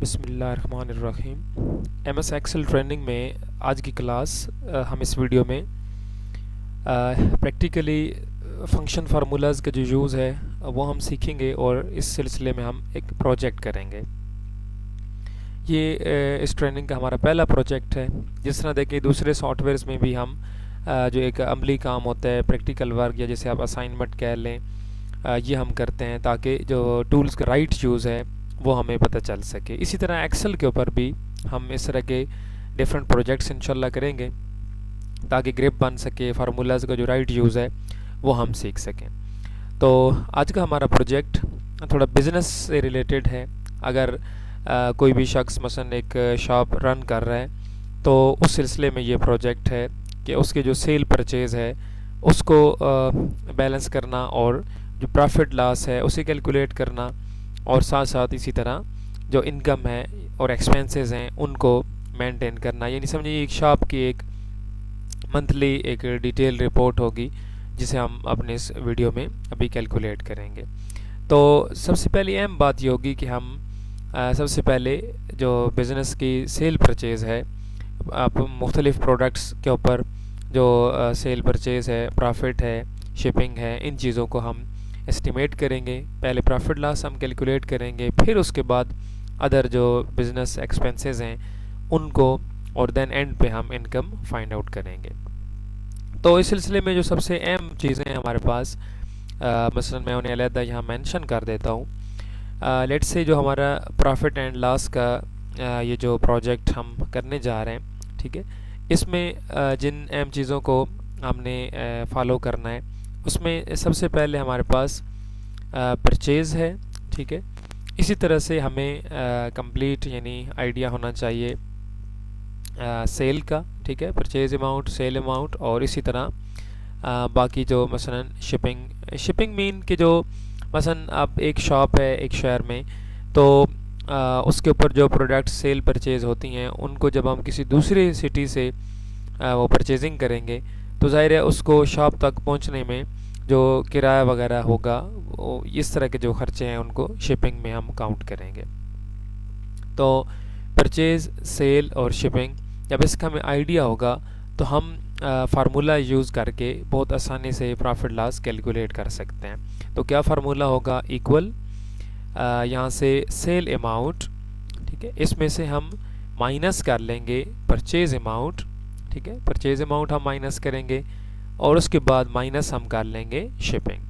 बिस्मिल्लाहिर्रहमानिर्रहीम। MS Excel training में आज की क्लास हम इस वीडियो में प्रैक्टिकली फंक्शन फार्मूलाज का जो यूज़ है वो हम सीखेंगे और इस सिलसिले में हम एक प्रोजेक्ट करेंगे। ये इस ट्रेनिंग का हमारा पहला प्रोजेक्ट है। जिस तरह देखिए दूसरे सॉफ्टवेयर्स में भी हम जो एक अमली काम होता है, प्रैक्टिकल वर्क या जैसे आप असाइनमेंट कह लें, ये हम करते हैं ताकि जो टूल्स का राइट यूज़ है वो हमें पता चल सके। इसी तरह एक्सेल के ऊपर भी हम इस तरह के डिफरेंट प्रोजेक्ट्स इंशाल्लाह करेंगे ताकि ग्रिप बन सके, फार्मूलाज का जो राइट यूज़ है वो हम सीख सकें। तो आज का हमारा प्रोजेक्ट थोड़ा बिज़नेस से रिलेटेड है। अगर कोई भी शख्स मसलन एक शॉप रन कर रहा है तो उस सिलसिले में ये प्रोजेक्ट है कि उसके जो सेल परचेज़ है उसको बैलेंस करना और जो प्रॉफिट लॉस है उसे कैलकुलेट करना, और साथ साथ इसी तरह जो इनकम है और एक्सपेंसेस हैं उनको मेंटेन करना। यानी समझिए एक शॉप की एक मंथली एक डिटेल रिपोर्ट होगी जिसे हम अपने इस वीडियो में अभी कैलकुलेट करेंगे। तो सबसे पहली अहम बात ये होगी कि हम सबसे पहले जो बिज़नेस की सेल परचेज़ है, आप मुख्तलिफ़ प्रोडक्ट्स के ऊपर जो सेल परचेज़ है, प्रॉफिट है, शिपिंग है, इन चीज़ों को हम एस्टिमेट करेंगे। पहले प्रॉफिट लॉस हम कैलकुलेट करेंगे, फिर उसके बाद अदर जो बिज़नेस एक्सपेंसेस हैं उनको, और देन एंड पे हम इनकम फाइंड आउट करेंगे। तो इस सिलसिले में जो सबसे अहम चीज़ें हैं हमारे पास, मसलन मैं उन्हें अलहदा यहाँ मेंशन कर देता हूँ। लेट्स से जो हमारा प्रॉफिट एंड लॉस का ये जो प्रोजेक्ट हम करने जा रहे हैं, ठीक है, इसमें जिन अहम चीज़ों को हमने फॉलो करना है उसमें सबसे पहले हमारे पास परचेज़ है, ठीक है। इसी तरह से हमें कंप्लीट यानी आइडिया होना चाहिए सेल का, ठीक है, परचेज़ अमाउंट, सेल अमाउंट, और इसी तरह बाकी जो मसलन शिपिंग मीन के जो मसलन आप एक शॉप है एक शहर में, तो उसके ऊपर जो प्रोडक्ट सेल परचेज़ होती हैं उनको जब हम किसी दूसरी सिटी से वो परचेजिंग करेंगे तो ज़ाहिर है उसको शॉप तक पहुंचने में जो किराया वगैरह होगा वो इस तरह के जो ख़र्चे हैं उनको शिपिंग में हम काउंट करेंगे। तो परचेज़, सेल और शिपिंग जब इसका हमें आइडिया होगा तो हम फार्मूला यूज़ करके बहुत आसानी से प्रॉफिट लॉस कैलकुलेट कर सकते हैं। तो क्या फार्मूला होगा? इक्वल यहाँ से सेल अमाउंट, ठीक है, इसमें से हम माइनस कर लेंगे परचेज़ अमाउंट, ठीक है, परचेज़ अमाउंट हम माइनस करेंगे और उसके बाद माइनस हम कर लेंगे शिपिंग।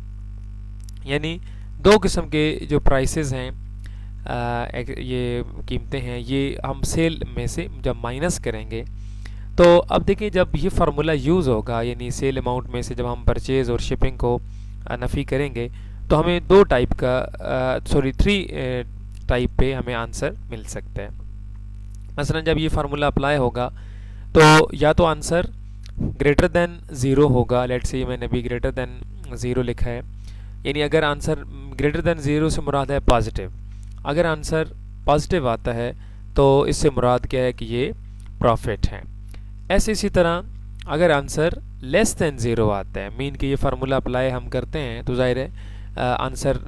यानी दो किस्म के जो प्राइसेस हैं, ये कीमतें हैं, ये हम सेल में से जब माइनस करेंगे तो अब देखिए जब ये फार्मूला यूज़ होगा यानी सेल अमाउंट में से जब हम परचेज़ और शिपिंग को नफ़ी करेंगे तो हमें दो टाइप का थ्री टाइप पे हमें आंसर मिल सकता है। मसलन जब ये फार्मूला अप्लाई होगा तो या तो आंसर ग्रेटर दैन ज़ीरो होगा। लेट्स से मैंने भी ग्रेटर दैन ज़ीरो लिखा है, यानी अगर आंसर ग्रेटर दैन ज़ीरो से मुराद है पॉजिटिव। अगर आंसर पॉजिटिव आता है तो इससे मुराद क्या है कि ये प्रॉफिट है। ऐसे इसी तरह अगर आंसर लेस दैन ज़ीरो आता है, मीन कि ये फार्मूला अप्लाई हम करते हैं तो ज़ाहिर है आंसर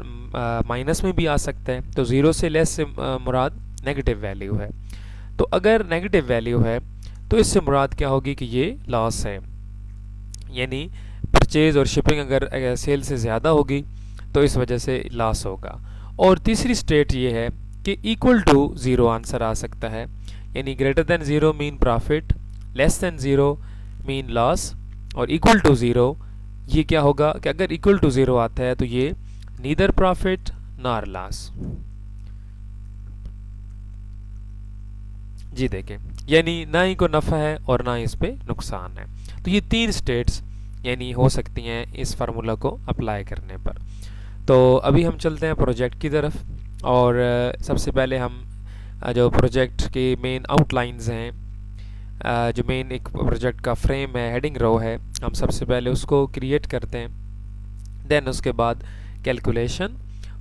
माइनस में भी आ सकता है। तो ज़ीरो से लेस से मुराद नेगेटिव वैल्यू है। तो अगर नेगेटिव वैल्यू है तो इससे मुराद क्या होगी कि ये लॉस है, यानी परचेज़ और शिपिंग अगर सेल से ज़्यादा होगी तो इस वजह से लॉस होगा। और तीसरी स्टेट ये है कि इक्वल टू ज़ीरो आंसर आ सकता है, यानी greater than zero mean profit, less than zero mean loss, और इक्वल टू ज़ीरो ये क्या होगा कि अगर इक्वल टू ज़ीरो आता है तो ये नीदर प्रॉफिट नॉर लॉस। जी देखें, यानी ना ही को नफ़ा है और ना ही इस पे नुकसान है। तो ये तीन स्टेट्स यानी हो सकती हैं इस फार्मूला को अप्लाई करने पर। तो अभी हम चलते हैं प्रोजेक्ट की तरफ, और सबसे पहले हम जो प्रोजेक्ट के मेन आउटलाइंस हैं, जो मेन एक प्रोजेक्ट का फ्रेम है, हेडिंग रो है, हम सबसे पहले उसको क्रिएट करते हैं। देन उसके बाद कैलकुलेशन,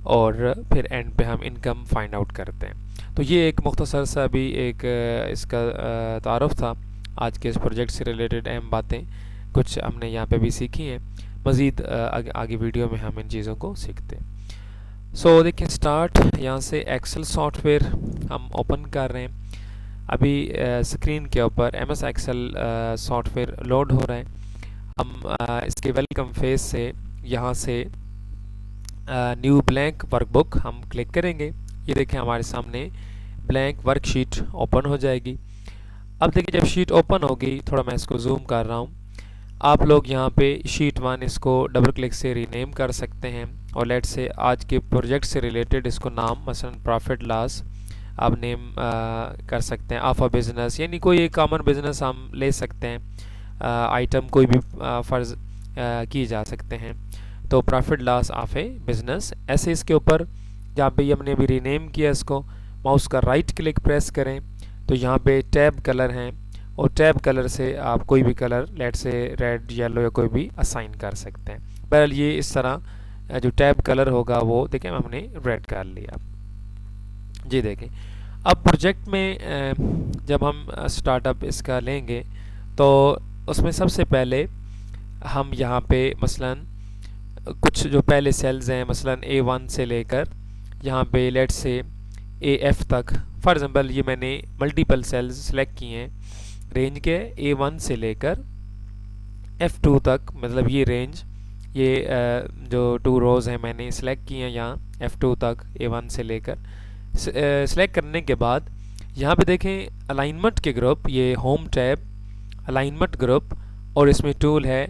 और फिर एंड पे हम इनकम फाइंड आउट करते हैं। तो ये एक मुख्तसर सा भी एक इसका तारुफ था। आज के इस प्रोजेक्ट से रिलेटेड अहम बातें कुछ हमने यहाँ पे भी सीखी हैं। मज़ीद आगे वीडियो में हम इन चीज़ों को सीखते हैं। सो देखिए स्टार्ट, यहाँ से एक्सेल सॉफ्टवेयर हम ओपन कर रहे हैं। अभी स्क्रीन के ऊपर M S Excel software load हो रहा है। हम इसके वेलकम फेज से यहाँ से न्यू ब्लैंक वर्कबुक हम क्लिक करेंगे। ये देखें हमारे सामने ब्लैंक वर्कशीट ओपन हो जाएगी। अब देखिए जब शीट ओपन होगी, थोड़ा मैं इसको जूम कर रहा हूँ, आप लोग यहाँ पे शीट 1 इसको डबल क्लिक से रीनेम कर सकते हैं और लेट से आज के प्रोजेक्ट से रिलेटेड इसको नाम मसलन प्रॉफिट लॉस आप नेम कर सकते हैं। ऑफ अ बिज़नेस यानी कोई एक कॉमन बिज़नेस हम ले सकते हैं। आइटम कोई भी फ़र्ज़ किए जा सकते हैं। तो profit loss of a business ऐसे इसके ऊपर जहाँ पे हमने अभी रीनेम किया इसको, माउस का राइट क्लिक प्रेस करें तो यहाँ पे टैब कलर हैं और टैब कलर से आप कोई भी कलर लेट से रेड, येलो या कोई भी असाइन कर सकते हैं। बहरहाल ये इस तरह जो टैब कलर होगा वो देखें हमने रेड कर लिया। जी देखें अब प्रोजेक्ट में जब हम स्टार्टअप इसका लेंगे तो उसमें सबसे पहले हम यहाँ पे मसलन कुछ जो पहले सेल्स हैं मसलन A1 से लेकर यहाँ पे लेट से AF तक, फॉर एग्ज़ाम्पल ये मैंने मल्टीपल सेल्स सेलेक्ट किए हैं रेंज के A1 से लेकर F2 तक, मतलब ये रेंज ये जो 2 रोज़ हैं मैंने सेलेक्ट किए हैं यहाँ F2 तक A1 से लेकर। सेलेक्ट करने के बाद यहाँ पे देखें अलाइनमेंट के ग्रुप, ये होम टैब अलाइनमेंट ग्रुप और इसमें टूल है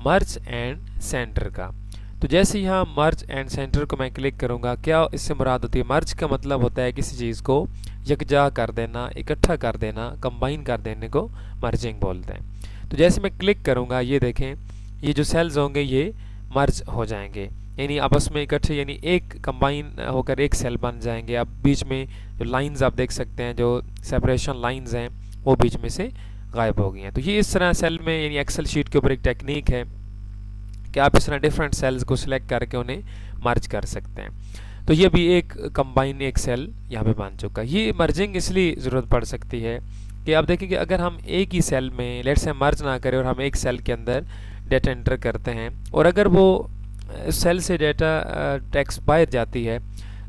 मर्ज एंड सेंटर का। तो जैसे यहाँ मर्ज एंड सेंटर को मैं क्लिक करूँगा, क्या इससे मुराद होती है? मर्ज का मतलब होता है किसी चीज़ को यकजा कर देना, इकट्ठा कर देना, कंबाइन कर देने को मर्जिंग बोलते हैं। तो जैसे मैं क्लिक करूँगा ये देखें ये जो सेल्स होंगे ये मर्ज हो जाएंगे, यानी आपस में इकट्ठे, यानी एक कंबाइन होकर एक सेल बन जाएंगे। अब बीच में जो लाइंस आप देख सकते हैं, जो सेपरेशन लाइंस हैं वो बीच में से गायब हो गई हैं। तो ये इस तरह सेल में, यानी एक्सेल शीट के ऊपर एक टेक्निक है कि आप इस तरह डिफरेंट सेल्स को सिलेक्ट करके उन्हें मर्ज कर सकते हैं। तो ये भी एक कंबाइन एक सेल यहाँ पे बन चुका है। ये मर्जिंग इसलिए ज़रूरत पड़ सकती है कि आप देखें कि अगर हम एक ही सेल में लेट से मर्ज ना करें और हम एक सेल के अंदर डेटा एंटर करते हैं और अगर वो सेल से डेटा टेक्स्ट बाहर जाती है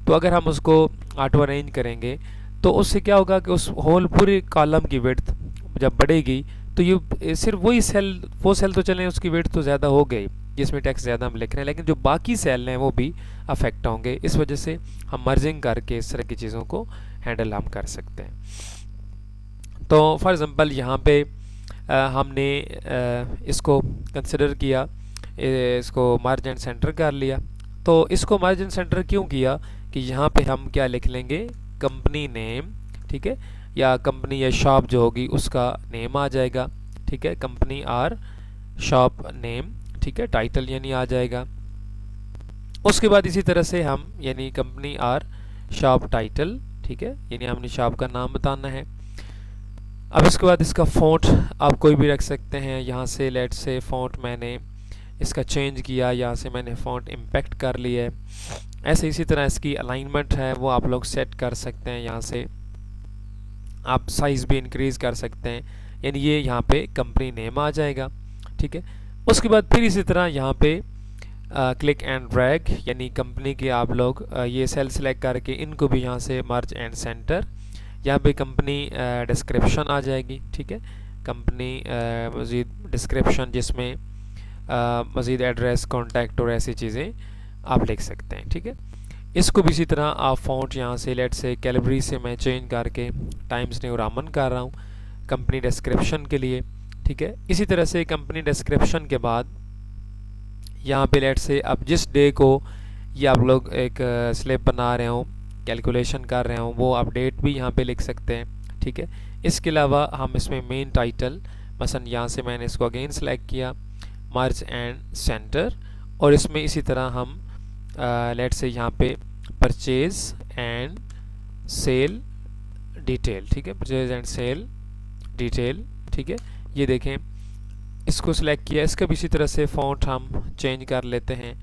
तो अगर हम उसको ऑटो अरेंज करेंगे तो उससे क्या होगा कि उस होल पूरे कॉलम की विड्थ जब बढ़ेगी तो ये सिर्फ वही सेल, वो सेल तो चलें उसकी विड्थ तो ज़्यादा हो गई जिसमें टेक्स्ट ज़्यादा हम लिख रहे हैं, लेकिन जो बाकी सेल हैं वो भी अफेक्ट होंगे। इस वजह से हम मर्जिंग करके इस तरह की चीज़ों को हैंडल हम कर सकते हैं। तो फॉर एग्ज़ाम्पल यहाँ पे हमने इसको कंसिडर किया, इसको मर्ज एंड सेंटर कर लिया। तो इसको मर्ज एंड सेंटर क्यों किया कि यहाँ पे हम क्या लिख लेंगे, कंपनी नेम, ठीक है, या कंपनी या शॉप जो होगी उसका नेम आ जाएगा, ठीक है, कंपनी और शॉप नेम, ठीक है, टाइटल यानी आ जाएगा। उसके बाद इसी तरह से हम यानी कंपनी और शॉप टाइटल, ठीक है, यानी हमने शॉप का नाम बताना है। अब इसके बाद इसका फ़ॉन्ट आप कोई भी रख सकते हैं। यहाँ से लेट से फ़ॉन्ट मैंने इसका चेंज किया, यहाँ से मैंने फ़ॉन्ट इम्पैक्ट कर लिया है। ऐसे इसी तरह इसकी अलाइनमेंट है वो आप लोग सेट कर सकते हैं। यहाँ से आप साइज़ भी इंक्रीज़ कर सकते हैं, यानी ये यहाँ पे कंपनी नेम आ जाएगा, ठीक है। उसके बाद फिर इसी तरह यहाँ पे क्लिक एंड ड्रैग, यानी कंपनी के आप लोग ये सेल सेलेक्ट करके इनको भी यहाँ से मर्ज एंड सेंटर, यहाँ पे कंपनी डिस्क्रिप्शन आ जाएगी, ठीक है, कंपनी मज़ीद डिस्क्रिप्शन जिसमें मज़ीद एड्रेस, कॉन्टैक्ट और ऐसी चीज़ें आप लिख सकते हैं, ठीक है। इसको भी इसी तरह आप फ़ॉन्ट यहाँ से लेट से कैलिब्री से मैं चेंज करके टाइम्स न्यू रोमन कर रहा हूँ कंपनी डिस्क्रिप्शन के लिए, ठीक है। इसी तरह से कंपनी डिस्क्रिप्शन के बाद यहाँ पे लेट से अब जिस डे को ये आप लोग एक स्लिप बना रहे हो, कैलकुलेशन कर रहे हो, वो आप डेट भी यहाँ पे लिख सकते हैं, ठीक है। इसके अलावा हम इसमें मेन टाइटल, मसलन यहाँ से मैंने इसको अगेन सेलेक्ट किया मर्ज एंड सेंटर, और इसमें इसी तरह हम लेट से यहाँ पे परचेज एंड सेल डिटेल, ठीक है, परचेज एंड सेल डिटेल, ठीक है। ये देखें इसको सिलेक्ट किया, इसका भी इसी तरह से फ़ॉन्ट हम चेंज कर लेते हैं।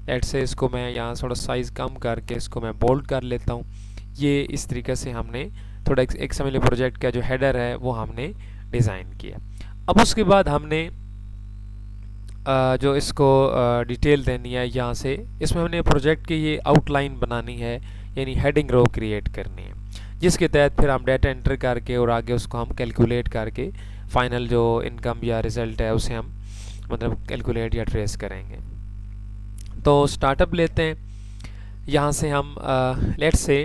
लेट से इसको मैं यहाँ थोड़ा साइज़ कम करके इसको मैं बोल्ड कर लेता हूँ। ये इस तरीके से हमने थोड़ा एक समझ प्रोजेक्ट का जो हेडर है वो हमने डिज़ाइन किया। अब उसके बाद हमने जो इसको डिटेल देनी है यहाँ से, इसमें हमने प्रोजेक्ट की ये आउटलाइन बनानी है, यानी हेडिंग रो क्रिएट करनी है, जिसके तहत फिर हम डाटा एंटर करके और आगे उसको हम कैलकुलेट करके फाइनल जो इनकम या रिज़ल्ट है उसे हम मतलब कैलकुलेट या ट्रेस करेंगे। तो स्टार्टअप लेते हैं। यहाँ से हम लेट्स से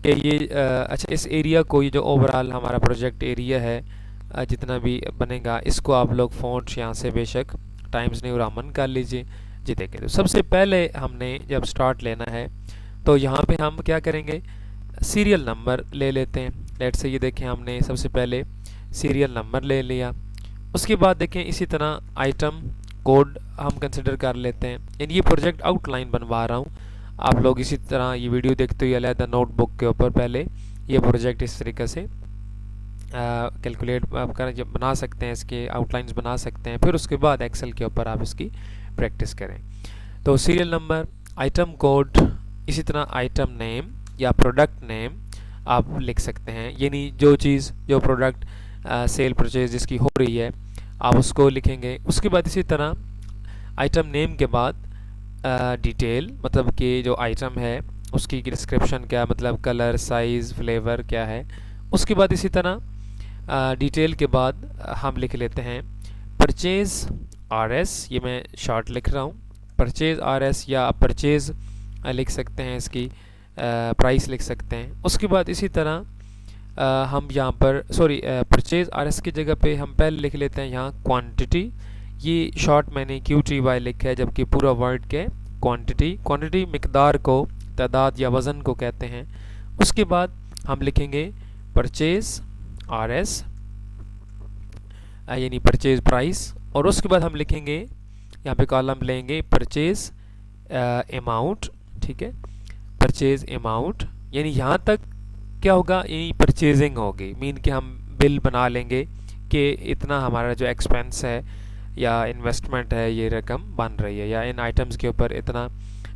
कि ये अच्छा, इस एरिया को, ये जो ओवरऑल हमारा प्रोजेक्ट एरिया है जितना भी बनेगा, इसको आप लोग फ़ॉन्ट यहाँ से बेशक टाइम्स न्यू रोमन कर लीजिए जी। देखें तो सबसे पहले हमने जब स्टार्ट लेना है तो यहाँ पे हम क्या करेंगे, सीरियल नंबर ले लेते हैं। लेट्स से ये देखें हमने सबसे पहले सीरियल नंबर ले लिया। उसके बाद देखें इसी तरह आइटम कोड हम कंसिडर कर लेते हैं। यानी ये प्रोजेक्ट आउटलाइन बनवा रहा हूँ, आप लोग इसी तरह ये वीडियो देखते हुए अलग नोटबुक के ऊपर पहले ये प्रोजेक्ट इस तरीके से कैलकुलेट कर जब बना सकते हैं, इसके आउटलाइंस बना सकते हैं। फिर उसके बाद एक्सेल के ऊपर आप इसकी प्रैक्टिस करें। तो सीरियल नंबर, आइटम कोड, इसी तरह आइटम नेम या प्रोडक्ट नेम आप लिख सकते हैं, यानी जो चीज़, जो प्रोडक्ट सेल परचेज जिसकी हो रही है आप उसको लिखेंगे। उसके बाद इसी तरह आइटम नेम के बाद डिटेल, मतलब कि जो आइटम है उसकी डिस्क्रिप्शन क्या, मतलब कलर, साइज़, फ्लेवर क्या है। उसके बाद इसी तरह डिटेल के बाद हम लिख लेते हैं परचेज़ आरएस, ये मैं शॉर्ट लिख रहा हूँ, परचेज़ आरएस, या आप परचेज़ लिख सकते हैं, इसकी प्राइस लिख सकते हैं। उसके बाद इसी तरह हम यहाँ पर परचेज़ आरएस की जगह पे हम पहले लिख लेते हैं यहाँ क्वांटिटी, ये शॉर्ट मैंने QTY लिखा है, जबकि पूरा वर्ड के क्वांटिटी। क्वांटिटी मिकदार को, तादाद या वज़न को कहते हैं। उसके बाद हम लिखेंगे परचेज़ RS यानी परचेज़ प्राइस, और उसके बाद हम लिखेंगे यहाँ पे कॉलम लेंगे परचेज़ अमाउंट, ठीक है, परचेज़ अमाउंट, यानी यहाँ तक क्या होगा, यही परचेजिंग होगी, मीन कि हम बिल बना लेंगे कि इतना हमारा जो एक्सपेंस है या इन्वेस्टमेंट है ये रकम बन रही है, या इन आइटम्स के ऊपर इतना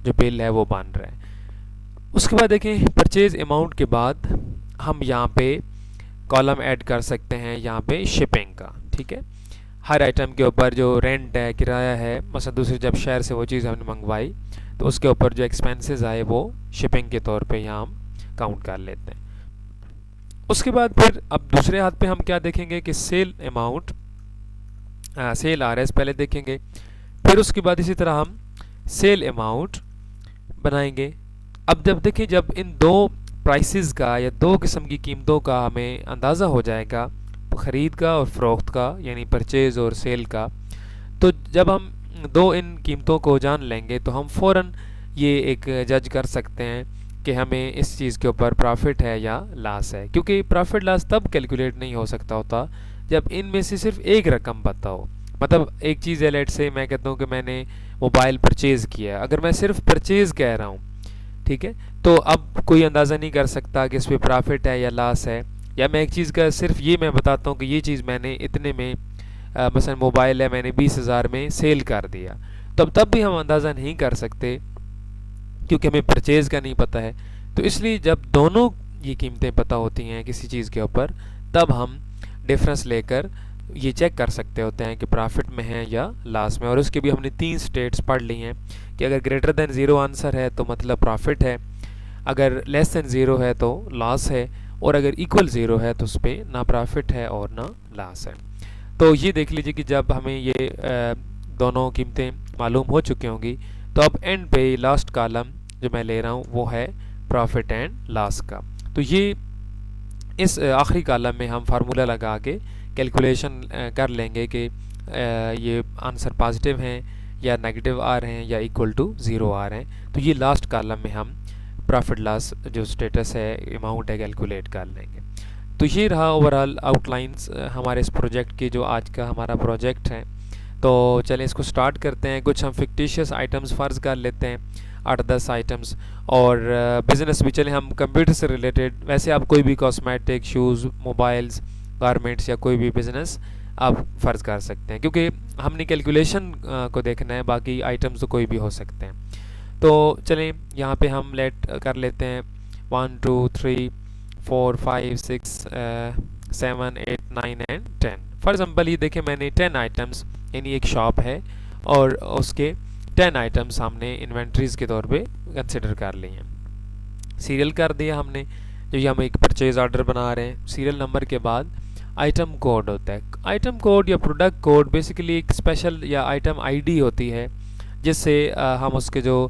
जो बिल है वो बन रहा है। उसके बाद देखें परचेज अमाउंट के बाद हम यहाँ पे कॉलम ऐड कर सकते हैं यहाँ पे शिपिंग का, ठीक है। हर आइटम के ऊपर जो रेंट है, किराया है, मसलन दूसरे जब शहर से वो चीज़ हमने मंगवाई तो उसके ऊपर जो एक्सपेंसेस आए वो शिपिंग के तौर पे यहाँ हम काउंट कर लेते हैं। उसके बाद फिर अब दूसरे हाथ पे हम क्या देखेंगे कि सेल अमाउंट, सेल RS पहले देखेंगे, फिर उसके बाद इसी तरह हम सेल अमाउंट बनाएंगे। अब जब देखें, जब इन दो प्राइसेस का या दो किस्म की कीमतों का हमें अंदाज़ा हो जाएगा, ख़रीद का और फ़रोख्त का, यानी परचेज़ और सेल का, तो जब हम दो इन कीमतों को जान लेंगे तो हम फ़ौरन ये एक जज कर सकते हैं कि हमें इस चीज़ के ऊपर प्रॉफिट है या लॉस है। क्योंकि प्रॉफिट लॉस तब कैलकुलेट नहीं हो सकता होता जब इनमें से सिर्फ एक रकम पता हो। मतलब एक चीज़ है, लेट से मैं कहता हूँ कि मैंने मोबाइल परचेज़ किया, अगर मैं सिर्फ परचेज़ कह रहा हूँ, ठीक है, तो अब कोई अंदाज़ा नहीं कर सकता कि इस पर प्रॉफिट है या लॉस है। या मैं एक चीज़ का सिर्फ ये मैं बताता हूँ कि ये चीज़ मैंने इतने में, मसलन मोबाइल है मैंने 20,000 में सेल कर दिया, तो तब भी हम अंदाज़ा नहीं कर सकते क्योंकि हमें परचेज़ का नहीं पता है। तो इसलिए जब दोनों ये कीमतें पता होती हैं किसी चीज़ के ऊपर, तब हम डिफरेंस लेकर ये चेक कर सकते होते हैं कि प्रॉफिट में है या लॉस में। और उसके भी हमने 3 स्टेट्स पढ़ ली हैं कि अगर ग्रेटर दैन 0 आंसर है तो मतलब प्रॉफिट है, अगर लेस दैन 0 है तो लॉस है, और अगर इक्वल 0 है तो उस पर ना प्रॉफिट है और ना लॉस है। तो ये देख लीजिए कि जब हमें ये दोनों कीमतें मालूम हो चुकी होंगी तो अब एंड पे लास्ट कॉलम जो मैं ले रहा हूँ वो है प्रॉफिट एंड लॉस का। तो ये इस आखिरी कॉलम में हम फार्मूला लगा के कैलकुलेशन कर लेंगे कि ये आंसर पॉजिटिव हैं या नेगेटिव आ रहे हैं या इक्वल टू 0 आ रहे हैं। तो ये लास्ट कॉलम में हम प्रॉफिट लॉस जो स्टेटस है, अमाउंट है, कैलकुलेट कर लेंगे। तो ये रहा ओवरऑल आउटलाइंस हमारे इस प्रोजेक्ट की, जो आज का हमारा प्रोजेक्ट है। तो चलें इसको स्टार्ट करते हैं। कुछ हम फिक्टिशियस आइटम्स फ़र्ज़ कर लेते हैं, 8-10 आइटम्स, और बिज़नेस भी चलें हम कंप्यूटर से रिलेटेड। वैसे आप कोई भी कॉस्मेटिक, शूज़, मोबाइल्स, गारमेंट्स या कोई भी बिज़नेस आप फ़र्ज़ कर सकते हैं, क्योंकि हमने कैलकुलेशन को देखना है, बाकी आइटम्स तो कोई भी हो सकते हैं। तो चलें यहाँ पे हम लेट कर लेते हैं 1 2 3 4 5 6 7 8 9 एंड 10। फॉर एग्ज़ाम्पल ये देखें मैंने 10 आइटम्स, यानी एक शॉप है और उसके 10 आइटम्स हमने इन्वेंट्रीज के तौर पे कंसिडर कर लिए हैं। सीरियल कर दिया हमने, जो ये हम एक परचेज ऑर्डर बना रहे हैं। सीरियल नंबर के बाद आइटम कोड होता है। आइटम कोड या प्रोडक्ट कोड बेसिकली एक स्पेशल या आइटम आईडी होती है, जिससे हम उसके जो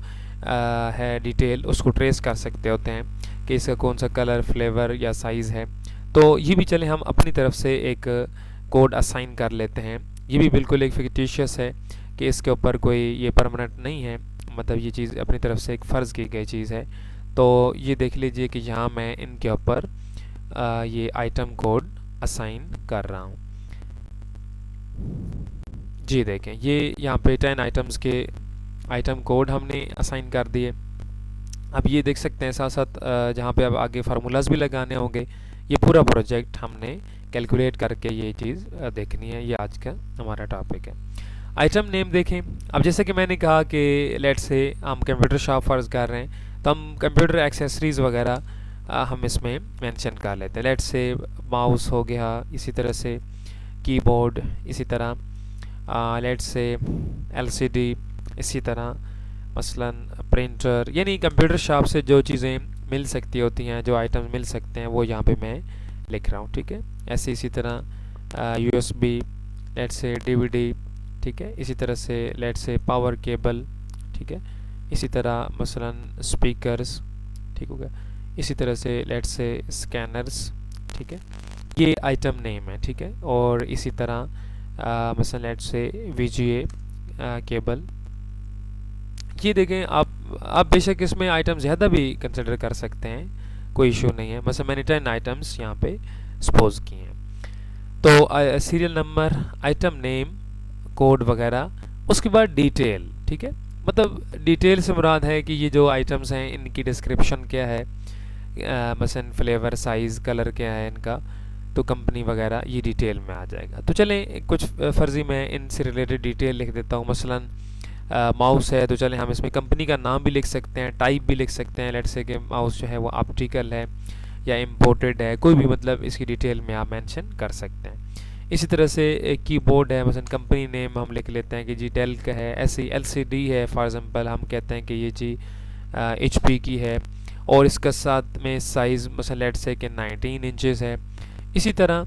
है डिटेल उसको ट्रेस कर सकते होते हैं कि इसका कौन सा कलर, फ्लेवर या साइज़ है। तो ये भी चले हम अपनी तरफ से एक कोड असाइन कर लेते हैं। ये भी बिल्कुल एक फिक्टिशियस है कि इसके ऊपर कोई ये परमानेंट नहीं है, मतलब ये चीज़ अपनी तरफ से एक फ़र्ज़ की गई चीज़ है। तो ये देख लीजिए कि यहाँ मैं इनके ऊपर ये आइटम कोड असाइन कर रहा हूँ। जी देखें, ये यहाँ पे 10 आइटम्स के आइटम कोड हमने असाइन कर दिए। अब ये देख सकते हैं साथ साथ जहाँ पे अब आगे फार्मूलाज भी लगाने होंगे। ये पूरा प्रोजेक्ट हमने कैलकुलेट करके ये चीज़ देखनी है। ये आज का हमारा टॉपिक है। आइटम नेम देखें। अब जैसे कि मैंने कहा कि लेट से हम कंप्यूटर शॉप फर्ज कर रहे हैं, तो हम कंप्यूटर एक्सेसरीज़ वगैरह हम इसमें मेंशन कर लेते हैं। लेट से माउस हो गया, इसी तरह से कीबोर्ड, इसी तरह लेट से एलसीडी, इसी तरह मसलन प्रिंटर, यानी कंप्यूटर शॉप से जो चीज़ें मिल सकती होती हैं, जो आइटम्स मिल सकते हैं, वो यहाँ पे मैं लिख रहा हूँ। ठीक है, ऐसे इसी तरह यूएसबी, लेट से डीवीडी, ठीक है, इसी तरह से लेट से पावर केबल, ठीक है, इसी तरह मसलन स्पीकर्स, ठीक हो गया, इसी तरह से लेट से स्कैनर्स, ठीक है, ये आइटम नेम है। ठीक है, और इसी तरह मसलन लेट से वीजीए केबल। ये देखें आप बेशक इसमें आइटम ज़्यादा भी कंसिडर कर सकते हैं, कोई इशू नहीं है। मतलब मैंने 10 आइटम्स यहाँ पे सपोज किए हैं। तो serial number, item name, code वगैरह, उसके बाद डिटेल। ठीक है, मतलब डिटेल से मुराद है कि ये जो आइटम्स हैं इनकी डिस्क्रिप्शन क्या है, मसलन फ्लेवर, साइज़, कलर क्या है इनका, तो कंपनी वगैरह, ये डिटेल में आ जाएगा। तो चलें कुछ फ़र्ज़ी मैं इनसे रिलेटेड डिटेल लिख देता हूँ। मसलन माउस है, तो चलें हम इसमें कंपनी का नाम भी लिख सकते हैं, टाइप भी लिख सकते हैं। लेट्स से कि माउस जो है वो ऑप्टिकल है या इम्पोर्टेड है, कोई भी मतलब इसकी डिटेल में आप मेंशन कर सकते हैं। इसी तरह से एक कीबोर्ड है, मसलन कंपनी नेम हम लिख लेते हैं कि जी डेल का है। ऐसे एलसीडी है, फॉर एग्जांपल हम कहते हैं कि ये जी एचपी की है, और इसका साथ में साइज़ मसलन लेट्स से कि 19 इंचेस है। इसी तरह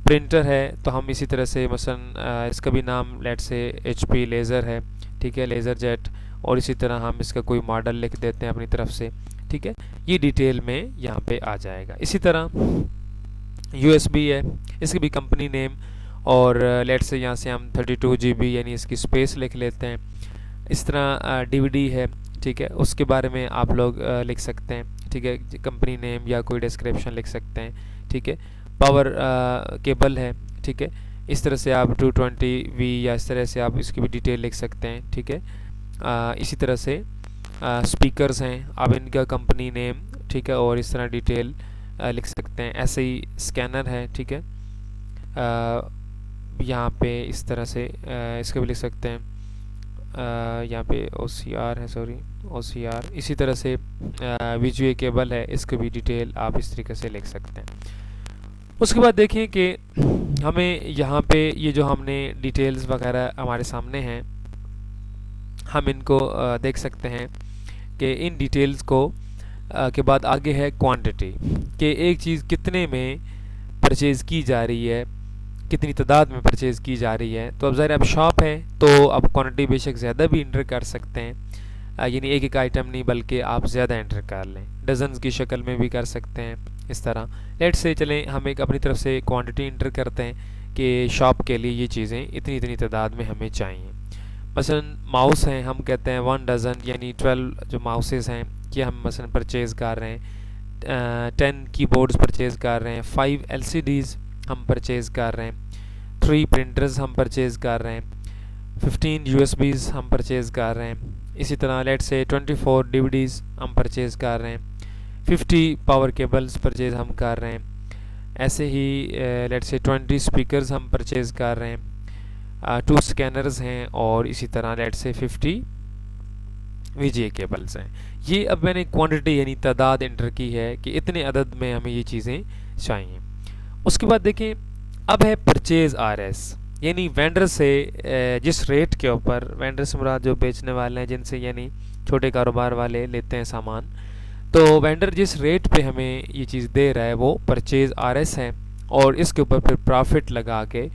प्रिंटर है, तो हम इसी तरह से मसलन इसका भी नाम लेट्स से एचपी लेज़र है, ठीक है, लेज़र जेट, और इसी तरह हम इसका कोई मॉडल लिख देते हैं अपनी तरफ से। ठीक है, ये डिटेल में यहाँ पे आ जाएगा। इसी तरह यूएसबी है, इसकी भी कंपनी नेम, और लेट्स से यहाँ से हम 32 GB यानी इसकी स्पेस लिख लेते हैं। इस तरह डीवीडी है, ठीक है, उसके बारे में आप लोग लिख सकते हैं। ठीक है, कंपनी नेम या कोई डिस्क्रिप्शन लिख सकते हैं। ठीक है, पावर केबल है, ठीक है, इस तरह से आप 220V या इस तरह से आप इसकी भी डिटेल लिख सकते हैं। ठीक है, इसी तरह से स्पीकर्स हैं, आप इनका कंपनी नेम, ठीक है, और इस तरह डिटेल लिख सकते हैं। ऐसे ही स्कैनर है, ठीक है, यहाँ पे इस तरह से इसका भी लिख सकते हैं। यहाँ पे OCR है, सॉरी OCR। इसी तरह से वीजीए केबल है, इसकी भी डिटेल आप इस तरीके से लिख सकते हैं। उसके बाद देखिए कि हमें यहाँ पे ये जो हमने डिटेल्स वगैरह हमारे सामने हैं, हम इनको देख सकते हैं कि इन डिटेल्स को के बाद आगे है क्वांटिटी, कि एक चीज़ कितने में परचेज़ की जा रही है, कितनी तादाद में परचेज़ की जा रही है। तो अब ज़ाहिर अब शॉप है, तो अब क्वांटिटी बेशक ज़्यादा भी इंटर कर सकते हैं, यानी एक एक आइटम नहीं बल्कि आप ज़्यादा एंटर कर लें, डजन्स की शक्ल में भी कर सकते हैं। इस तरह लेट्स से चलें हम एक अपनी तरफ से क्वांटिटी इंटर करते हैं कि शॉप के लिए ये चीज़ें इतनी इतनी तादाद में हमें चाहिए। मसलन माउस हैं, हम कहते हैं 1 डज़न यानी 12 जो माउसेस हैं कि हम मसलन परचेज़ कर रहे हैं। 10 कीबोर्ड्स परचेज़ कर रहे हैं, 5 LCDs हम परचेज़ कर रहे हैं, 3 प्रिंटर्स हम परचेज़ कर रहे हैं, 15 USBs हम परचेज़ कर रहे हैं। इसी तरह लेट से 24 DVDs हम परचेज़ कर रहे हैं, 50 पावर केबल्स परचेज़ हम कर रहे हैं। ऐसे ही लेट से 20 स्पीकर्स हम परचेज़ कर रहे हैं, 2 स्कैनर्स हैं, और इसी तरह लेट से 50 VGA केबल्स हैं। ये अब मैंने क्वांटिटी यानी तादाद इंटर की है कि इतने अदद में हमें ये चीज़ें चाहिए। उसके बाद देखें अब है परचेज़ RS। यानी वेंडर से जिस रेट के ऊपर, वेंडर से मुराद जो बेचने वाले हैं, जिनसे यानी छोटे कारोबार वाले लेते हैं सामान, तो वेंडर जिस रेट पे हमें ये चीज़ दे रहा है वो परचेज आरएस है, और इसके ऊपर फिर प्रॉफिट लगा के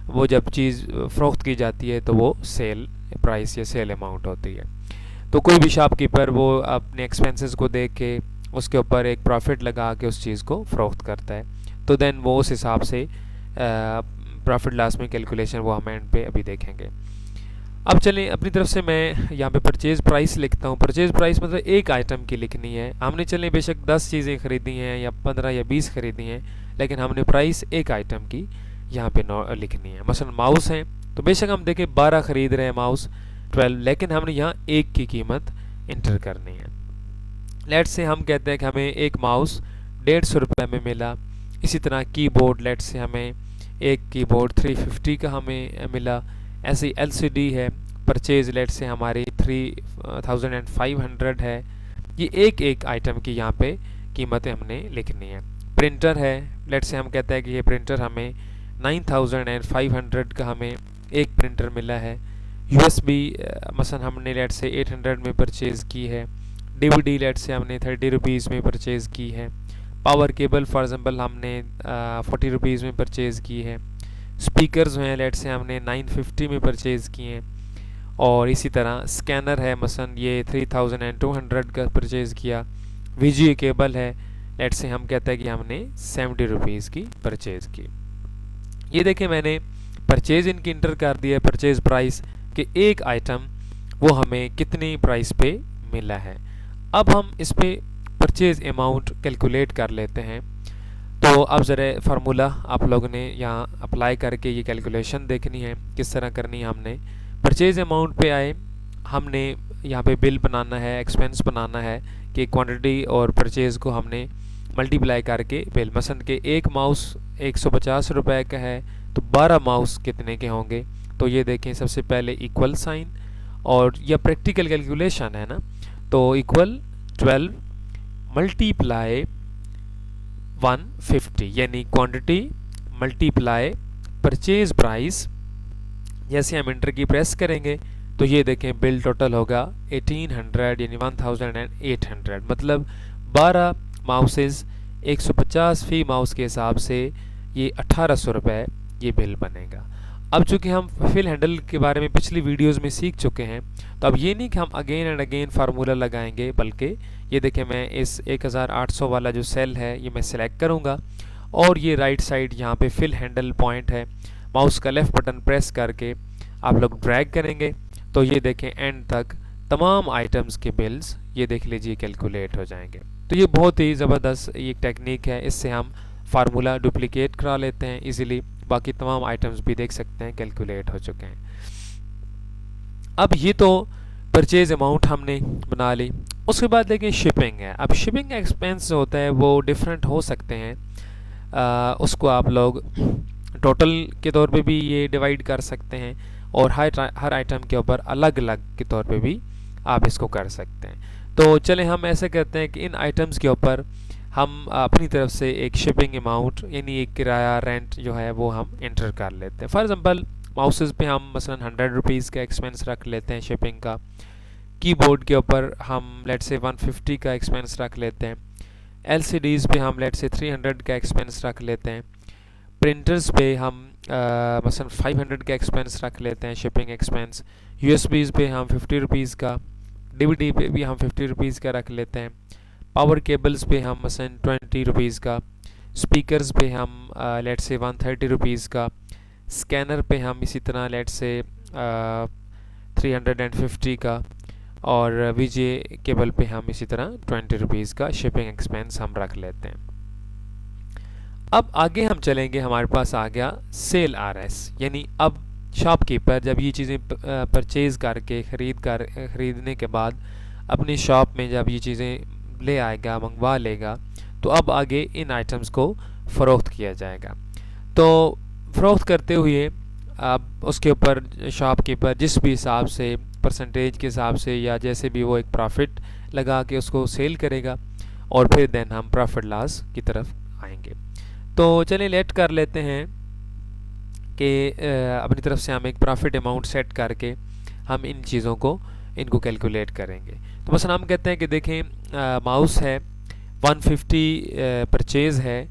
वो जब चीज़ फ़रोख्त की जाती है तो वो सेल प्राइस या सेल अमाउंट होती है। तो कोई भी शॉपकीपर वो अपने एक्सपेंसेस को देख के उसके ऊपर एक प्रॉफिट लगा के उस चीज़ को फ़रोख्त करता है, तो देन वो उस हिसाब से प्रॉफिट लॉस में कैलकुलेशन वो हम एंड पे अभी देखेंगे। अब चलें अपनी तरफ से मैं यहाँ पे परचेज़ प्राइस लिखता हूँ। परचेज़ प्राइस मतलब एक आइटम की लिखनी है। हमने चलें बेशक 10 चीज़ें ख़रीदी हैं या 15 या 20 ख़रीदी हैं, लेकिन हमने प्राइस एक आइटम की यहाँ पे लिखनी है। मसलन माउस हैं तो बेशक हम देखें 12 ख़रीद रहे हैं माउस 12, लेकिन हमने यहाँ एक की कीमत इंटर करनी है। लेट से हम कहते हैं कि हमें एक माउस 150 रुपये में मिला। इसी तरह कीबोर्ड, लेट से हमें एक कीबोर्ड 350 का हमें मिला। ऐसी एलसीडी है, परचेज लेट से हमारी 3500 है। ये एक एक आइटम की यहाँ पे कीमतें हमने लिखनी है। प्रिंटर है, लेट से हम कहते हैं कि ये प्रिंटर हमें 9500 का हमें एक प्रिंटर मिला है। यूएसबी मसलन हमने लेट से 800 में परचेज़ की है। डीवीडी लेट से हमने 30 रुपीज़ में परचेज़ की है। पावर केबल फॉर एग्जांपल हमने 40 रुपीज़ में परचेज़ की है। स्पीकर्स हैं लेट से हमने 950 में परचेज़ किए हैं। और इसी तरह स्कैनर है, मसलन ये 3200 का परचेज़ किया। वीजीए केबल है, लेट से हम कहते हैं कि हमने 70 रुपीज़ की परचेज़ की। ये देखें मैंने परचेज़ इनकी इंटर कर दिया, परचेज़ प्राइस कि एक आइटम वो हमें कितनी प्राइस पे मिला है। अब हम इस पे परचेज़ अमाउंट कैलकुलेट कर लेते हैं। तो अब ज़रा फार्मूला आप लोगों ने यहाँ अप्लाई करके ये कैलकुलेशन देखनी है किस तरह करनी है। हमने परचेज़ अमाउंट पे आए, हमने यहाँ पे बिल बनाना है, एक्सपेंस बनाना है कि क्वांटिटी और परचेज़ को हमने मल्टीप्लाई करके बिल, मसलन के एक माउस 150 रुपए का है तो 12 माउस कितने के होंगे। तो ये देखें सबसे पहले इक्वल साइन, और यह प्रैक्टिकल कैलकुलेशन है ना, तो इक्वल 12 मल्टीप्लाई 150 यानी क्वांटिटी मल्टीप्लाई परचेज प्राइस। जैसे हम इंटर की प्रेस करेंगे तो ये देखें बिल टोटल होगा 1800 यानी 1800, मतलब 12 माउसेस 150 फी माउस के हिसाब से ये 1800 रुपये ये बिल बनेगा। अब चूँकि हम फिल हैंडल के बारे में पिछली वीडियोस में सीख चुके हैं, तो अब ये नहीं कि हम अगेन एंड अगेन फार्मूला लगाएंगे, बल्कि ये देखें मैं इस 1800 वाला जो सेल है ये मैं सिलेक्ट करूँगा, और ये राइट साइड यहाँ पे फिल हैंडल पॉइंट है, माउस का लेफ़्ट बटन प्रेस करके आप लोग ड्रैग करेंगे तो ये देखें एंड तक तमाम आइटम्स के बिल्स ये देख लीजिए कैलकुलेट हो जाएंगे। तो ये बहुत ही ज़बरदस्त ये टेक्निक है, इससे हम फार्मूला डुप्लिकेट करा लेते हैं इजीली। बाकी तमाम आइटम्स भी देख सकते हैं कैलकुलेट हो चुके हैं। अब ये तो परचेज अमाउंट हमने बना ली। उसके बाद देखिए शिपिंग है। अब शिपिंग एक्सपेंस जो होता है वो डिफरेंट हो सकते हैं, उसको आप लोग टोटल के तौर पे भी ये डिवाइड कर सकते हैं, और हर आइटम के ऊपर अलग अलग के तौर पे भी आप इसको कर सकते हैं। तो चलें हम ऐसे करते हैं कि इन आइटम्स के ऊपर हम अपनी तरफ से एक शिपिंग अमाउंट यानी एक किराया रेंट जो है वो हम इंटर कर लेते हैं। फॉर एग्जांपल माउसेस पे हम मसलन 100 रुपीज़ का एक्सपेंस रख लेते हैं शिपिंग का। कीबोर्ड के ऊपर हम लेट से 150 का एक्सपेंस रख लेते हैं। एलसीडीज़ पे हम लेट से 300 का एक्सपेंस रख लेते हैं। प्रिंटर्स पे हम मसलन 500 का एक्सपेंस रख लेते हैं शिपिंग एक्सपेंस। यूएसबीज़ पे हम 50 रुपीज़ का, डीवीडी पे भी हम 50 रुपीज़ का रख लेते हैं। पावर केबल्स पे हम मसलन 20 रुपीज़ का। स्पीकर्स पे हम लेट से 130 रुपीज़ का। स्कैनर पे हम इसी तरह लेट से 350 का, और वीजे केबल पे हम इसी तरह 20 रुपीज़ का शिपिंग एक्सपेंस हम रख लेते हैं। अब आगे हम चलेंगे, हमारे पास आ गया सेल आरएस, यानी अब शॉपकीपर जब ये चीज़ें परचेज़ करके ख़रीदने के बाद अपनी शॉप में जब ये चीज़ें ले आएगा, मंगवा लेगा, तो अब आगे इन आइटम्स को फ़रोख्त किया जाएगा। तो फ़रोख्त करते हुए अब उसके ऊपर शॉपकीपर जिस भी हिसाब से परसेंटेज के हिसाब से या जैसे भी वो एक प्रॉफिट लगा के उसको सेल करेगा, और फिर देन हम प्रॉफिट लॉस की तरफ आएंगे। तो चलिए लेट कर लेते हैं कि अपनी तरफ से हम एक प्रॉफिट अमाउंट सेट करके हम इन चीज़ों को इनको कैलकुलेट करेंगे। तो मसलन हम कहते हैं कि देखें माउस है 150 परचेज़ है,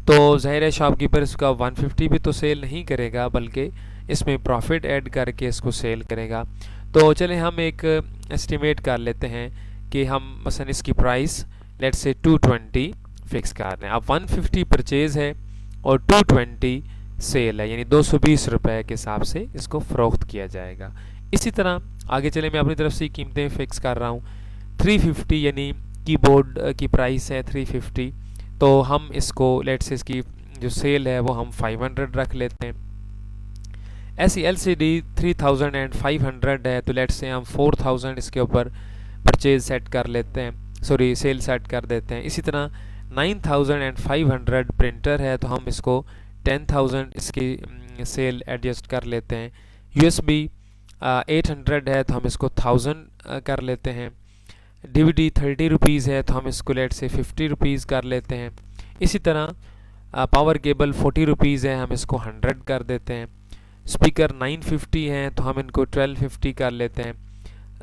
तो ज़ाहिर है शॉपकीपर इसका 150 भी तो सेल नहीं करेगा बल्कि इसमें प्रॉफिट ऐड करके इसको सेल करेगा। तो चलें हम एक एस्टिमेट कर लेते हैं कि हम मसलन इसकी प्राइस लेट्स से 220 फिक्स कर रहे हैं। अब 150 परचेज़ है और 220 सेल है, यानी 220 रुपए के हिसाब से इसको फ़रोख्त किया जाएगा। इसी तरह आगे चले मैं अपनी तरफ से कीमतें फ़िक्स कर रहा हूँ। 350 यानी कीबोर्ड की प्राइस है 350, तो हम इसको लेट्स से इसकी जो सेल है वो हम 500 रख लेते हैं। ऐसी LCD 3500 है, तो लेट्स से हम 4000 इसके ऊपर परचेज सेट कर लेते हैं, सॉरी सेल सेट कर देते हैं। इसी तरह 9500 प्रिंटर है, तो हम इसको 10,000 इसकी सेल एडजस्ट कर लेते हैं। USB 800 है, तो हम इसको 1000 कर लेते हैं। DVD 30 रुपीज़ है, तो हम इसको लेट से 50 रुपीज़ कर लेते हैं। इसी तरह पावर केबल 40 रुपीज़ है, हम इसको 100 कर देते हैं। स्पीकर 950 हैं, तो हम इनको 1250 कर लेते हैं।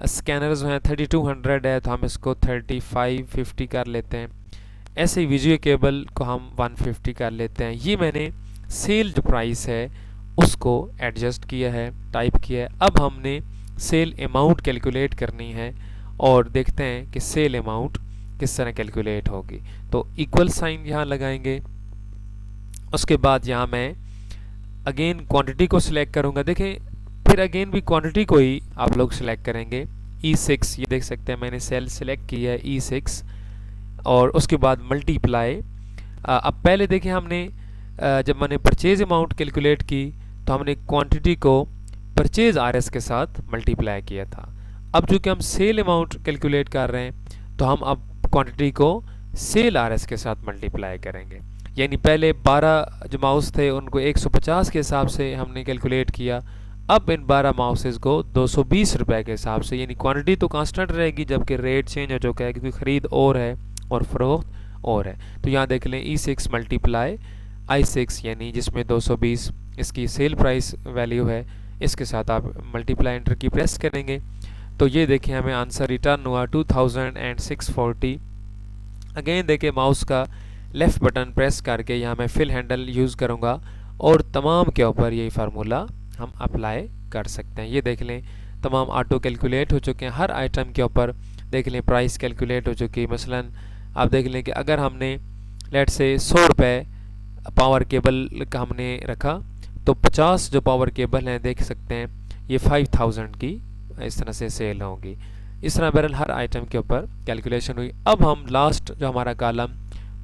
स्कैनर्स हैं 3200 है, तो हम इसको 3550 कर लेते हैं। ऐसे ही वीडियो केबल को हम 150 कर लेते हैं। ये मैंने सेल जो प्राइस है उसको एडजस्ट किया है, टाइप किया है। अब हमने सेल अमाउंट कैलकुलेट करनी है और देखते हैं कि सेल अमाउंट किस तरह कैलकुलेट होगी। तो इक्वल साइन यहाँ लगाएंगे। उसके बाद यहाँ मैं अगेन क्वांटिटी को सिलेक्ट करूँगा। देखें फिर अगेन भी क्वांटिटी को ही आप लोग सिलेक्ट करेंगे। E6 ये देख सकते हैं मैंने सेल सिलेक्ट किया है E6 और उसके बाद मल्टीप्लाई। अब पहले देखें हमने जब मैंने परचेज अमाउंट कैलकुलेट की तो हमने क्वांटिटी को परचेज RS के साथ मल्टीप्लाई किया था। अब चूँकि हम सेल अमाउंट कैलकुलेट कर रहे हैं तो हम अब क्वांटिटी को सेल RS के साथ मल्टीप्लाई करेंगे। यानी पहले 12 जो माउस थे उनको 150 के हिसाब से हमने कैलकुलेट किया, अब इन 12 माउसेस को 220 रुपए के हिसाब से, यानी क्वांटिटी तो कांस्टेंट रहेगी जबकि रेट चेंज हो चुका है क्योंकि ख़रीद और है और फ़रोख्त और है। तो यहाँ देख लें E6 मल्टीप्लाई I6 यानी जिसमें 220 इसकी सेल प्राइस वैल्यू है, इसके साथ आप मल्टीप्लाई एंटर की प्रेस करेंगे तो ये देखें हमें आंसर रिटर्न हुआ 2640। अगेन देखें माउस का लेफ़्ट बटन प्रेस करके यहाँ मैं फिल हैंडल यूज़ करूँगा और तमाम के ऊपर यही फार्मूला हम अप्लाई कर सकते हैं। ये देख लें तमाम ऑटो कैलकुलेट हो चुके हैं। हर आइटम के ऊपर देख लें प्राइस कैलकुलेट हो चुकी है। मसलन आप देख लें कि अगर हमने लेट से 100 रुपये पावर केबल का हमने रखा तो 50 जो पावर केबल हैं देख सकते हैं ये 5000 की इस तरह से सेल होंगी। इस तरह बहरहाल हर आइटम के ऊपर कैलकुलेशन हुई। अब हम लास्ट जो हमारा कॉलम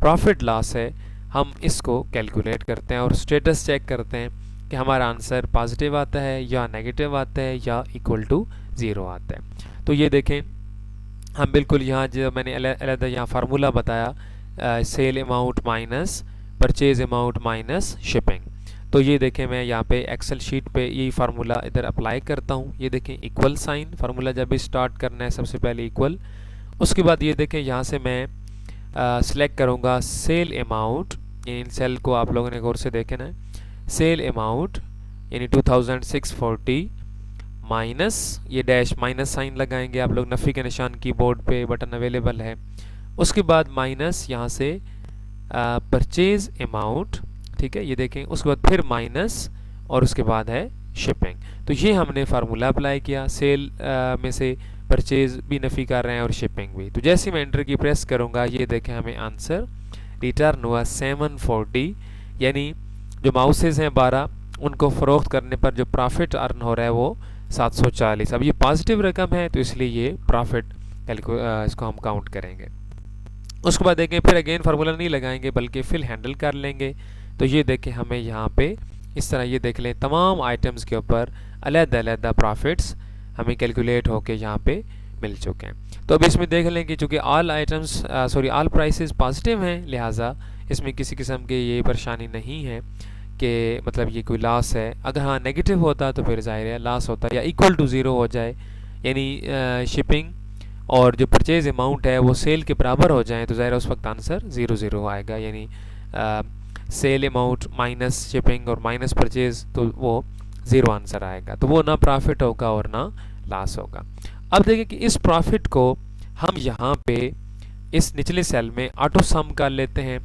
प्रॉफिट लॉस है हम इसको कैलकुलेट करते हैं और स्टेटस चेक करते हैं कि हमारा आंसर पॉजिटिव आता है या नेगेटिव आता है या इक्वल टू 0 आता है। तो ये देखें हम बिल्कुल यहाँ जो मैंने अलग यहाँ फार्मूला बताया sale amount minus purchase amount minus shipping. तो ये देखें मैं यहाँ पे एक्सेल शीट पे यही फार्मूला इधर अप्लाई करता हूँ। ये देखें इक्वल साइन, फार्मूला जब भी स्टार्ट करना है सबसे पहले इक्वल। उसके बाद ये देखें यहाँ से मैं सिलेक्ट करूँगा सेल अमाउंट, इन सेल को आप लोगों ने गौर से देखना है। सेल अमाउंट यानी 2640 माइनस ये डैश माइनस साइन लगाएंगे आप लोग, नफ़ी के निशान कीबोर्ड पे बटन अवेलेबल है। उसके बाद माइनस यहाँ से परचेज अमाउंट, ठीक है ये देखें। उसके बाद फिर माइनस और उसके बाद है शिपिंग। तो ये हमने फार्मूला अप्लाई किया, सेल में से परचेज भी नफ़ी कर रहे हैं और शिपिंग भी। तो जैसे मैं एंटर की प्रेस करूँगा ये देखें हमें आंसर रिटर्न हुआ 740, यानी जो माउसेज हैं 12 उनको फ़रोख्त करने पर जो प्रॉफिट अर्न हो रहा है वो 740। अब ये पॉजिटिव रकम है तो इसलिए ये प्रॉफिट इसको हम काउंट करेंगे। उसके बाद देखें फिर अगेन फार्मूला नहीं लगाएंगे बल्कि फिल हैंडल कर लेंगे। तो ये देखें हमें यहाँ पे इस तरह ये देख लें तमाम आइटम्स के ऊपर अलग-अलग प्रॉफिट्स हमें कैलकुलेट होके यहाँ पे मिल चुके हैं। तो अब इसमें देख लें कि चूँकि all items all prices positive हैं, लिहाजा इसमें किसी किस्म की ये परेशानी नहीं है कि मतलब ये कोई लॉस है। अगर हाँ नेगेटिव होता तो फिर ज़ाहिर है लॉस होता या इक्वल टू 0 हो जाए, यानी शिपिंग और जो परचेज अमाउंट है वो सेल के बराबर हो जाए तो ज़ाहिर है उस वक्त आंसर 0 0 आएगा, यानी सेल अमाउंट माइनस शिपिंग और माइनस परचेज, तो वो ज़ीरो आंसर आएगा। तो वो ना प्रॉफिट होगा और ना लॉस होगा। अब देखिए कि इस प्रॉफिट को हम यहाँ पे इस निचले सेल में ऑटो सम कर लेते हैं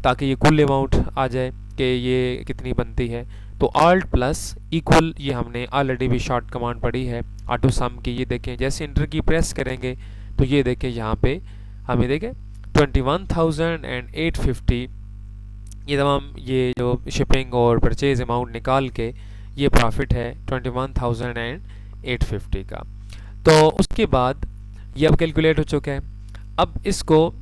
ताकि ये कुल अमाउंट आ जाए कि ये कितनी बनती है। तो ऑल्ट प्लस इक्वल, ये हमने ऑलरेडी भी शॉर्ट कमांड पढ़ी है ऑटो सम की। ये देखें जैसे इंटर की प्रेस करेंगे तो ये देखें यहाँ पे हमें देखें 21,850 ये तमाम ये जो शिपिंग और परचेज अमाउंट निकाल के ये प्रॉफिट है 21,850 का। तो उसके बाद ये अब कैलकुलेट हो चुका है। अब इसको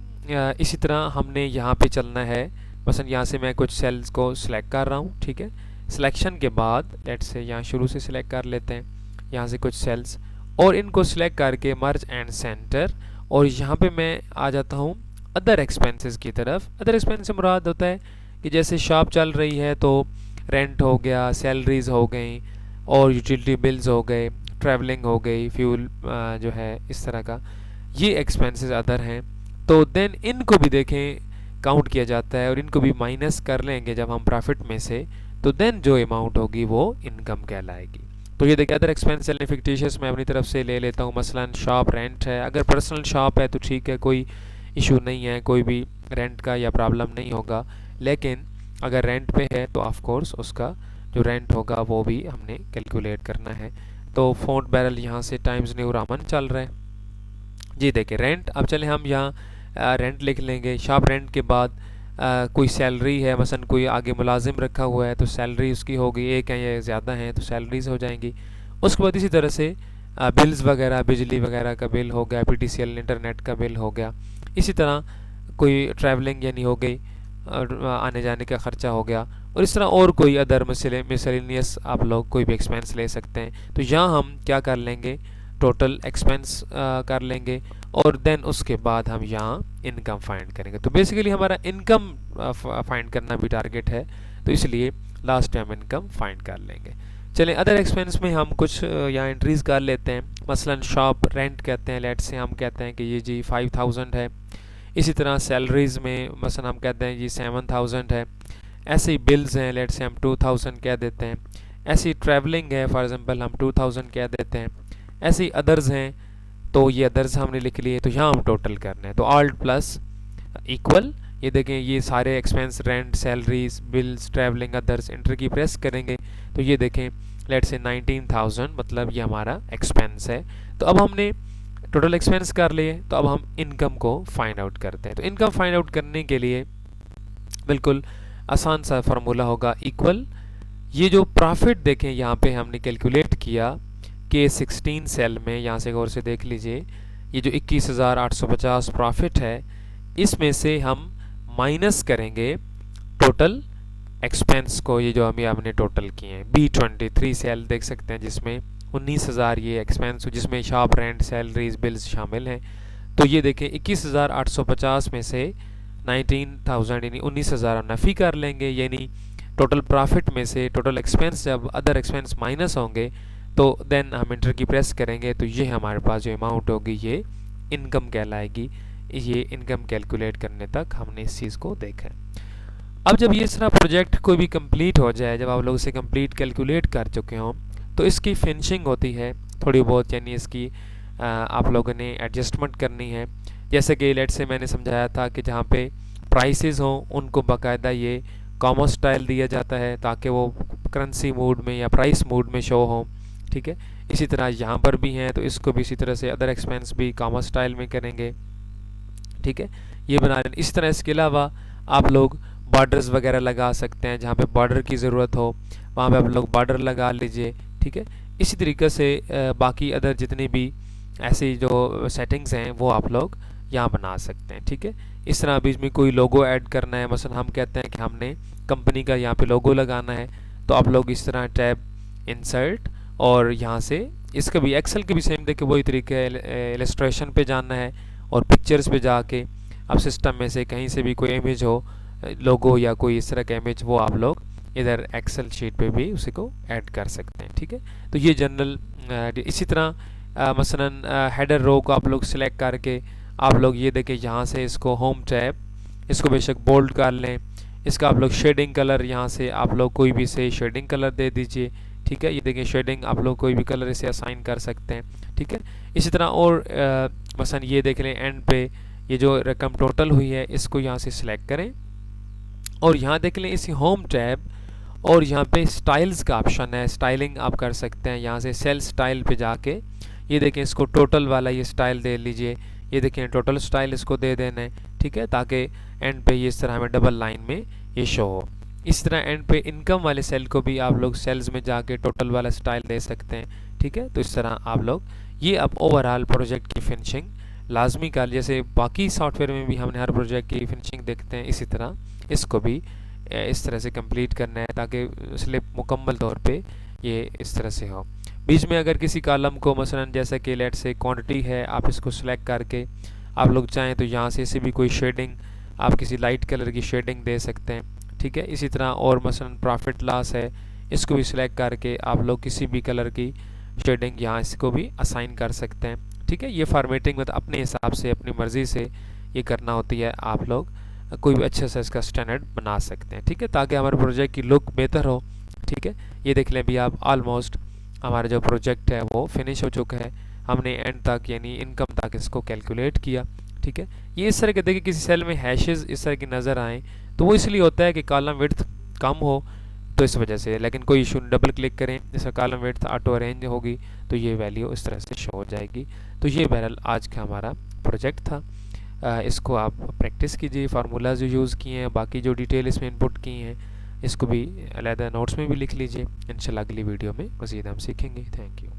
इसी तरह हमने यहाँ पे चलना है। मसलन यहाँ से मैं कुछ सेल्स को सिलेक्ट कर रहा हूँ, ठीक है। सिलेक्शन के बाद लेट्स से यहाँ शुरू से सिलेक्ट कर लेते हैं यहाँ से कुछ सेल्स, और इनको सिलेक्ट करके मर्ज एंड सेंटर, और यहाँ पे मैं आ जाता हूँ अदर एक्सपेंसेस की तरफ। अदर एक्सपेंस से मुराद होता है कि जैसे शॉप चल रही है तो रेंट हो गया, सैलरीज हो गई, और यूटिलिटी बिल्स हो गए, ट्रैवलिंग हो गई, फ्यूल जो है इस तरह का, ये एक्सपेंसेस अदर हैं। तो देन इनको भी देखें काउंट किया जाता है और इनको भी माइनस कर लेंगे जब हम प्रॉफिट में से, तो देन जो अमाउंट होगी वो इनकम कहलाएगी। तो ये देखिए अदर एक्सपेंस चलने फिक्टिशियस मैं अपनी तरफ से ले लेता हूँ। मसलन शॉप रेंट है, अगर पर्सनल शॉप है तो ठीक है, कोई इशू नहीं है, कोई भी रेंट का या प्रॉब्लम नहीं होगा। लेकिन अगर रेंट पे है तो ऑफ कोर्स उसका जो रेंट होगा वो भी हमने कैलकुलेट करना है। तो फ़ॉन्ट बैरल यहाँ से टाइम्स न्यू रोमन चल रहा है जी। देखिए रेंट, अब चले हम यहाँ रेंट लिख लेंगे। शॉप रेंट के बाद कोई सैलरी है, मसलन कोई आगे मुलाजिम रखा हुआ है तो सैलरी उसकी होगी, एक है या ज़्यादा हैं तो सैलरीज हो जाएंगी। उसके बाद इसी तरह से बिल्स वगैरह, बिजली वगैरह का बिल हो गया, PTCL इंटरनेट का बिल हो गया। इसी तरह कोई ट्रैवलिंग यानी हो गई, आने जाने का ख़र्चा हो गया, और इस तरह और कोई अदर मिसलेनियस आप लोग कोई भी एक्सपेंस ले सकते हैं। तो यहाँ हम क्या कर लेंगे, टोटल एक्सपेंस कर लेंगे, और देन उसके बाद हम यहाँ इनकम फाइंड करेंगे। तो बेसिकली हमारा इनकम फाइंड करना भी टारगेट है, तो इसलिए लास्ट टाइम इनकम फाइंड कर लेंगे। चलें अदर एक्सपेंस में हम कुछ यहाँ एंट्रीज़ कर लेते हैं। मसलन शॉप रेंट कहते हैं, लेट से हम कहते हैं कि ये जी 5,000 है। इसी तरह सैलरीज़ में मसलन हम कहते हैं जी 7,000 है। ऐसे ही बिल्स हैं, लेट से हम 2,000 कह देते हैं। ऐसी ट्रैवलिंग है, फॉर एग्जांपल हम 2,000 कह देते हैं। ऐसे ही अदर्स हैं, तो ये अदर्स हमने लिख लिए, तो यहाँ हम टोटल करना है। तो ऑल्ट प्लस इक्वल, ये देखें ये सारे expense rent, salaries, bills, travelling, others, inter की प्रेस करेंगे तो ये देखें लेट से 19,000 मतलब ये हमारा एक्सपेंस है। तो अब हमने टोटल एक्सपेंस कर लिए, तो अब हम इनकम को फाइंड आउट करते हैं। तो इनकम फाइंड आउट करने के लिए बिल्कुल आसान सा फार्मूला होगा, इक्वल ये जो प्रॉफिट देखें यहाँ पे हमने कैलकुलेट किया कि 16 सेल में, यहाँ से गौर से देख लीजिए, ये जो 21,850 प्रॉफिट है इसमें से हम माइनस करेंगे टोटल एक्सपेंस को, ये जो हमने टोटल किए हैं। B23 सेल देख सकते हैं जिसमें 19,000 ये एक्सपेंस, जिसमें शॉप रेंट, सैलरीज, बिल्स शामिल हैं। तो ये देखें 21,850 में से 19,000 यानी 19,000 नफ़ी कर लेंगे, यानी टोटल प्रॉफिट में से टोटल एक्सपेंस जब अदर एक्सपेंस माइनस होंगे तो देन हम इंटर की प्रेस करेंगे, तो ये हमारे पास जो अमाउंट होगी ये इनकम कहलाएगी। ये इनकम कैलकुलेट करने तक हमने इस चीज़ को देखा है। अब जब ये सारा प्रोजेक्ट कोई भी कंप्लीट हो जाए, जब आप लोग इसे कंप्लीट कैलकुलेट कर चुके हों, तो इसकी फिनिशिंग होती है थोड़ी बहुत, यानी इसकी आप लोगों ने एडजस्टमेंट करनी है। जैसे कि लेट से मैंने समझाया था कि जहाँ पे प्राइसेस हों उनको बाकायदा ये कॉमा स्टाइल दिया जाता है ताकि वो करेंसी मोड में या प्राइस मोड में शो हो, ठीक है। इसी तरह यहाँ पर भी हैं, तो इसको भी इसी तरह से अदर एक्सपेंस भी कॉमा स्टाइल में करेंगे, ठीक है। ये बना लें। इसी तरह इसके अलावा आप लोग बॉर्डर्स वगैरह लगा सकते हैं, जहाँ पे बॉर्डर की ज़रूरत हो वहाँ पे आप लोग बॉर्डर लगा लीजिए, ठीक है। इसी तरीके से बाकी अदर जितनी भी ऐसी जो सेटिंग्स हैं वो आप लोग यहाँ बना सकते हैं, ठीक है। इस तरह बीच में कोई लोगो ऐड करना है, मसलन हम कहते हैं कि हमने कंपनी का यहाँ पे लोगो लगाना है, तो आप लोग इस तरह टैब इंसर्ट और यहाँ से इसका भी एक्सेल के भी सेम देखिए वही तरीके है। इलस्ट्रेशन पे जाना है और पिक्चर्स पे जाके अब सिस्टम में से कहीं से भी कोई इमेज हो, लोगो या कोई इस तरह का इमेज, वो आप लोग इधर एक्सेल शीट पे भी उसी को ऐड कर सकते हैं, ठीक है। तो ये जनरल इसी तरह मसलन हेडर रो को आप लोग सिलेक्ट करके आप लोग ये देखें यहाँ से इसको होम टैब, इसको बेशक बोल्ड कर लें, इसका आप लोग शेडिंग कलर यहाँ से आप लोग कोई भी से शेडिंग कलर दे दीजिए। ठीक है, ये देखिए शेडिंग आप लोग कोई भी कलर इसे असाइन कर सकते हैं। ठीक है, इसी तरह और मसलन ये देख लें एंड पे ये जो रकम टोटल हुई है इसको यहाँ से सिलेक्ट करें और यहाँ देख लें इसी होम टैब और यहाँ पे स्टाइल्स का ऑप्शन है, स्टाइलिंग आप कर सकते हैं। यहाँ से सेल स्टाइल पे जाके ये देखें इसको टोटल वाला ये स्टाइल दे लीजिए। ये देखें टोटल स्टाइल इसको दे देना है। ठीक है, ताकि एंड पे ये इस तरह हमें डबल लाइन में ये शो हो। इस तरह एंड पे इनकम वाले सेल को भी आप लोग सेल्स में जाके टोटल वाला स्टाइल दे सकते हैं। ठीक है, तो इस तरह आप लोग ये अब ओवरऑल प्रोजेक्ट की फिनिशिंग लाजमी कर, जैसे बाकी सॉफ्टवेयर में भी हमने हर प्रोजेक्ट की फिनिशिंग देखते हैं, इसी तरह इसको भी इस तरह से कंप्लीट करना है ताकि स्लिप मुकम्मल तौर पे ये इस तरह से हो। बीच में अगर किसी कॉलम को मसलन जैसा कि लेट से क्वांटिटी है, आप इसको सिलेक्ट करके आप लोग चाहें तो यहाँ से इसे भी कोई शेडिंग आप किसी लाइट कलर की शेडिंग दे सकते हैं। ठीक है, इसी तरह और मसलन प्रॉफिट लॉस है, इसको भी सिलेक्ट करके आप लोग किसी भी कलर की शेडिंग यहाँ इसको भी असाइन कर सकते हैं। ठीक है, ये फॉर्मेटिंग मतलब अपने हिसाब से अपनी मर्ज़ी से ये करना होती है, आप लोग कोई भी अच्छे से इसका स्टैंडर्ड बना सकते हैं। ठीक है, ताकि हमारे प्रोजेक्ट की लुक बेहतर हो। ठीक है, ये देख लें भी आप ऑलमोस्ट हमारा जो प्रोजेक्ट है वो फिनिश हो चुका है। हमने एंड तक यानी इनकम तक इसको कैलकुलेट किया। ठीक है, ये इस तरह के देखिए किसी सेल में हैशेस इस तरह की नज़र आए तो वो इसलिए होता है कि कॉलम विड्थ कम हो तो इस वजह से, लेकिन कोई इशू डबल क्लिक करें जैसे कॉलम विड्थ ऑटो अरेंज होगी तो ये वैल्यू इस तरह से शो हो जाएगी। तो ये बहरहाल आज का हमारा प्रोजेक्ट था। इसको आप प्रैक्टिस कीजिए, फार्मूला जो यूज़ किए हैं, बाकी जो डिटेल इसमें इनपुट की हैं इसको भी अलहदा नोट्स में भी लिख लीजिए। इंशाल्लाह अगली वीडियो में मज़ीद हम सीखेंगे। Thank you.